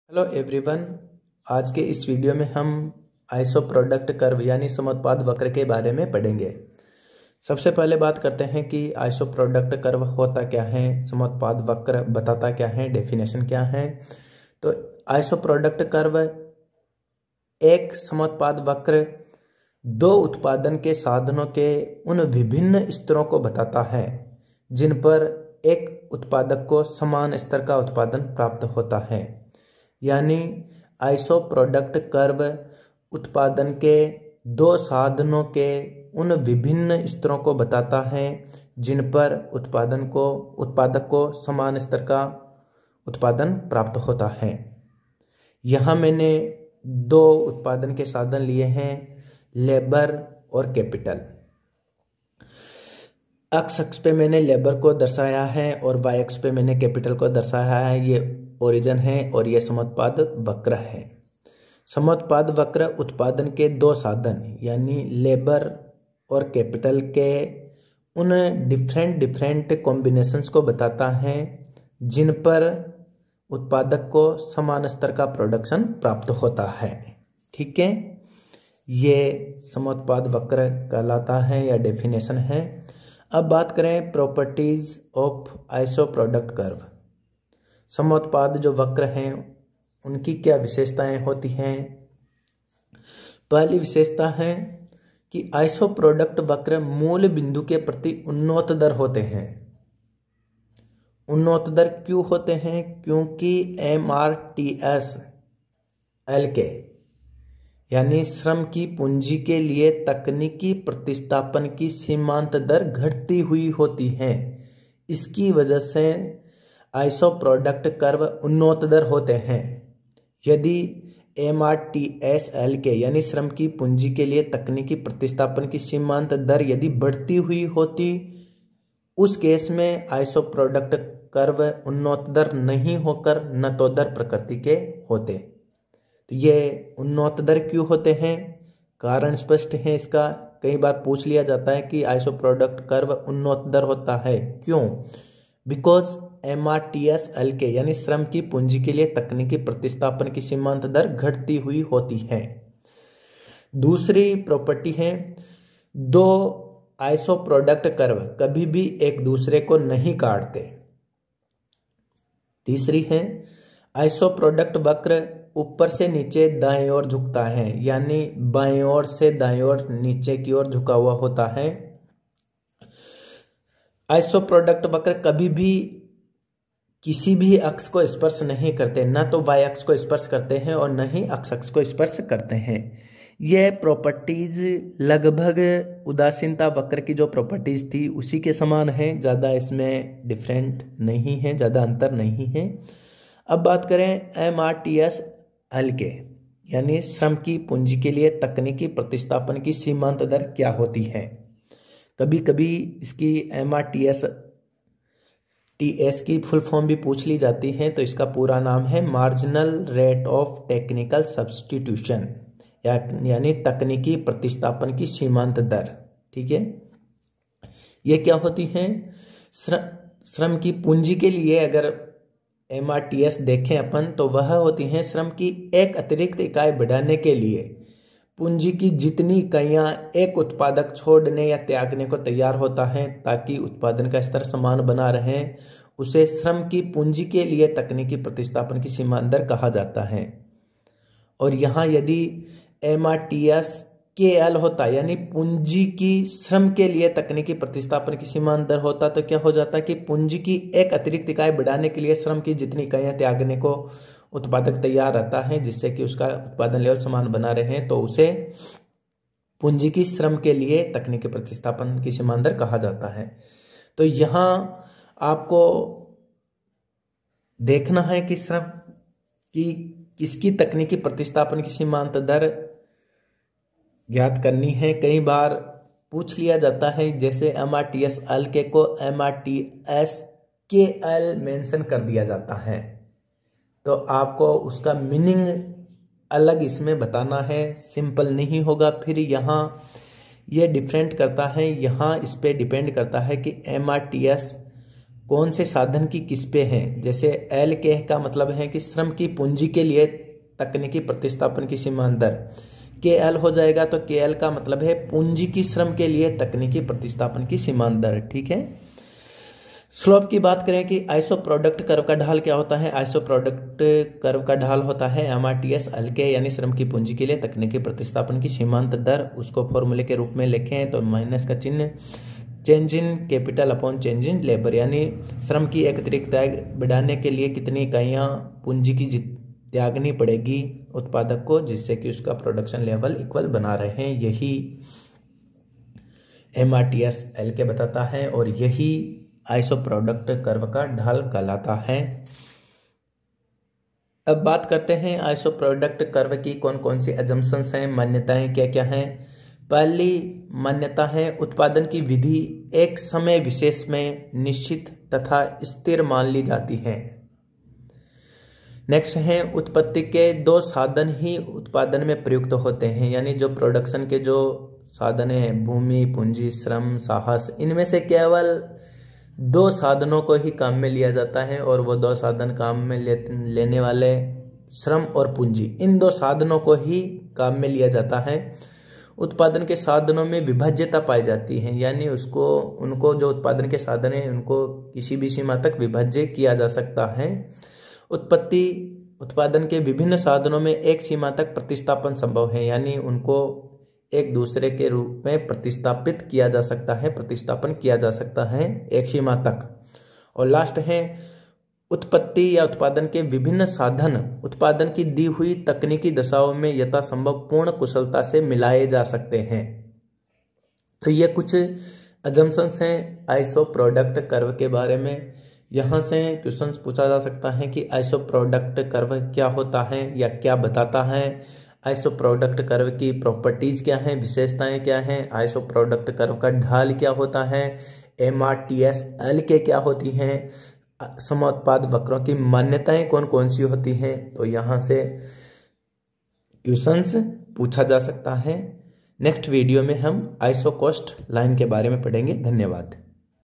Hello everyone. आज के इस वीडियो में हम आइसो प्रोडक्ट कर्व यानी समोत्पाद वक्र के बारे में पढ़ेंगे। सबसे पहले बात करते हैं कि आइसो प्रोडक्ट कर्व होता क्या है, समोत्पाद वक्र बताता क्या है, डेफिनेशन क्या है। तो आइसो प्रोडक्ट कर्व एक समोत्पाद वक्र दो उत्पादन के साधनों के उन विभिन्न स्तरों को बताता है जिन पर एक उत्पादक को समान स्तर का उत्पादन प्राप्त होता है। यानी आइसो प्रोडक्ट कर्व उत्पादन के दो साधनों के उन विभिन्न स्तरों को बताता है जिन पर उत्पादक को समान स्तर का उत्पादन प्राप्त होता है। यहाँ मैंने दो उत्पादन के साधन लिए हैं, लेबर और कैपिटल। एक्स अक्ष पे मैंने लेबर को दर्शाया है और वाई अक्ष पे मैंने कैपिटल को दर्शाया है। ये ओरिजिन है और ये समोत्पाद वक्र है। समोत्पाद वक्र उत्पादन के दो साधन यानी लेबर और कैपिटल के उन डिफरेंट कॉम्बिनेशंस को बताता है जिन पर उत्पादक को समान स्तर का प्रोडक्शन प्राप्त होता है। ठीक है, ये समोत्पाद वक्र कहलाता है या डेफिनेशन है। अब बात करें properties of iso product curve. समोत्पाद जो वक्र हैं उनकी क्या विशेषताएं होती हैं। पहली विशेषता है कि आइसो प्रोडक्ट वक्र मूल बिंदु के प्रति उन्नोत्तर होते हैं। उन्नोत्तर क्यों होते हैं? क्योंकि MRTS LK यानी श्रम की पूंजी के लिए तकनीकी प्रतिस्थापन की सीमांत दर घटती हुई होती है। इसकी वजह से आइसो प्रोडक्ट कर्व उन्नोत्तर होते हैं। यदि MRTS LK यानी श्रम की पूंजी के लिए तकनीकी प्रतिस्थापन की सीमांत दर यदि बढ़ती हुई होती, उस केस में आइसो प्रोडक्ट कर्व उन्नोत्तर नहीं होकर नतोदर प्रकृति के होते। तो ये उन्नोत्तर क्यों होते हैं? कारण स्पष्ट है इसका। कई बार पूछ लिया जाता है कि आइसो प्रोडक्ट कर्व उन्नोत्तर होता है क्यों? बिकॉज MRTS LK यानी श्रम की पूंजी के लिए तकनीकी प्रतिस्थापन की सीमांत दर घटती हुई होती है। दूसरी प्रॉपर्टी है, दो आइसो प्रोडक्ट कर्व कभी भी एक दूसरे को नहीं काटते। तीसरी है, आइसो प्रोडक्ट वक्र ऊपर से नीचे दाएं ओर झुकता है, यानी बाएं ओर से दाएं ओर नीचे की ओर झुका हुआ होता है। आइसो प्रोडक्ट वक्र कभी भी किसी भी अक्ष को स्पर्श नहीं करते, न तो वाई अक्ष को स्पर्श करते हैं और न ही एक्स अक्ष को स्पर्श करते हैं। यह प्रॉपर्टीज लगभग उदासीनता वक्र की जो प्रॉपर्टीज थी उसी के समान है, ज़्यादा इसमें डिफरेंट नहीं है, ज़्यादा अंतर नहीं है। अब बात करें MRTS LK यानी श्रम की पूंजी के लिए तकनीकी प्रतिस्थापन की सीमांत दर क्या होती है। कभी कभी इसकी MRTS की फुल फॉर्म भी पूछ ली जाती है, तो इसका पूरा नाम है marginal rate of technical substitution यानी तकनीकी प्रतिस्थापन की सीमांत दर। ठीक है, ये क्या होती है? श्रम की पूंजी के लिए अगर MRTS देखें अपन तो वह होती हैं श्रम की एक अतिरिक्त इकाई बढ़ाने के लिए पूंजी की जितनी इकाइयां एक उत्पादक छोड़ने या त्यागने को तैयार होता है ताकि उत्पादन का स्तर समान बना रहे, उसे श्रम की पूंजी के लिए तकनीकी प्रतिस्थापन की सीमांत दर कहा जाता है। और यहाँ यदि MRTS KL होता यानी पूंजी की श्रम के लिए तकनीकी प्रतिस्थापन की सीमांत दर होता, तो क्या हो जाता कि पूंजी की एक अतिरिक्त इकाई बढ़ाने के लिए श्रम की जितनी इकाइयां त्यागने को उत्पादक तैयार रहता है जिससे कि उसका उत्पादन लेवल समान बना रहे, तो उसे पूंजी की श्रम के लिए तकनीकी प्रतिस्थापन की सीमांत दर कहा जाता है। तो यहाँ आपको देखना है कि श्रम की किसकी तकनीकी प्रतिस्थापन की सीमांत दर ज्ञात करनी है। कई बार पूछ लिया जाता है, जैसे MRTS LK को MRTS KL मेंशन कर दिया जाता है, तो आपको उसका मीनिंग अलग इसमें बताना है, सिंपल नहीं होगा। फिर यहाँ ये डिफरेंट करता है, यहाँ इस पे डिपेंड करता है कि MRTS कौन से साधन की किस पे है। जैसे एल के का मतलब है कि श्रम की पूंजी के लिए तकनीकी प्रतिस्थापन की सीमांत दर। के एल हो जाएगा तो के एल का मतलब है पूंजी की श्रम के लिए तकनीकी प्रतिस्थापन की सीमांत दर। ठीक है। स्लोप की बात करें कि आइसो प्रोडक्ट कर्व का ढाल क्या होता है। आइसो प्रोडक्ट कर्व का ढाल होता है MRTS एल के यानी श्रम की पूंजी के लिए तकनीकी प्रतिस्थापन की सीमांत दर। उसको फॉर्मूले के रूप में लिखें तो माइनस का चिन्ह, change in capital upon change in labour, यानी श्रम की अतिरिक्त बढ़ाने के लिए कितनी इकाइयाँ पूंजी की त्यागनी पड़ेगी उत्पादक को, जिससे कि उसका प्रोडक्शन लेवल इक्वल बना रहे। यही MRTS एल के बताता है और यही आइसो प्रोडक्ट कर्व का ढाल कहलाता है। अब बात करते हैं आइसो प्रोडक्ट कर्व की कौन कौन सी अजम्पशंस हैं, मान्यताएं क्या क्या हैं। पहली मान्यता है उत्पादन की विधि एक समय विशेष में निश्चित तथा स्थिर मान ली जाती है। नेक्स्ट है उत्पत्ति के दो साधन ही उत्पादन में प्रयुक्त होते हैं, यानी जो प्रोडक्शन के जो साधन हैं भूमि, पूंजी, श्रम, साहस, इनमें से केवल दो साधनों को ही काम में लिया जाता है और वो दो साधन काम में लेने वाले श्रम और पूंजी, इन दो साधनों को ही काम में लिया जाता है। उत्पादन के साधनों में विभाज्यता पाई जाती है, यानी उनको जो उत्पादन के साधन है उनको किसी भी सीमा तक विभाज्य किया जा सकता है। उत्पादन के विभिन्न साधनों में एक सीमा तक प्रतिस्थापन संभव है, यानी उनको एक दूसरे के रूप में प्रतिस्थापित किया जा सकता है, प्रतिस्थापन किया जा सकता है एक सीमा तक। और लास्ट है उत्पत्ति या उत्पादन के विभिन्न साधन उत्पादन की दी हुई तकनीकी दशाओं में यथासंभव पूर्ण कुशलता से मिलाए जा सकते हैं। तो ये कुछ अजम्पशंस हैं आइसो प्रोडक्ट कर्व के बारे में। यहाँ से क्वेश्चंस पूछा जा सकता है कि आइसो प्रोडक्ट कर्व क्या होता है या क्या बताता है, आइसो प्रोडक्ट कर्व की प्रॉपर्टीज क्या हैं, विशेषताएं क्या हैं, आइसो प्रोडक्ट कर्व का ढाल क्या होता है, MRTS एल के क्या होती हैं, समोत्पाद वक्रों की मान्यताएं कौन कौन सी होती हैं। तो यहाँ से क्वेश्चंस पूछा जा सकता है। नेक्स्ट वीडियो में हम आइसोकोस्ट लाइन के बारे में पढ़ेंगे। धन्यवाद।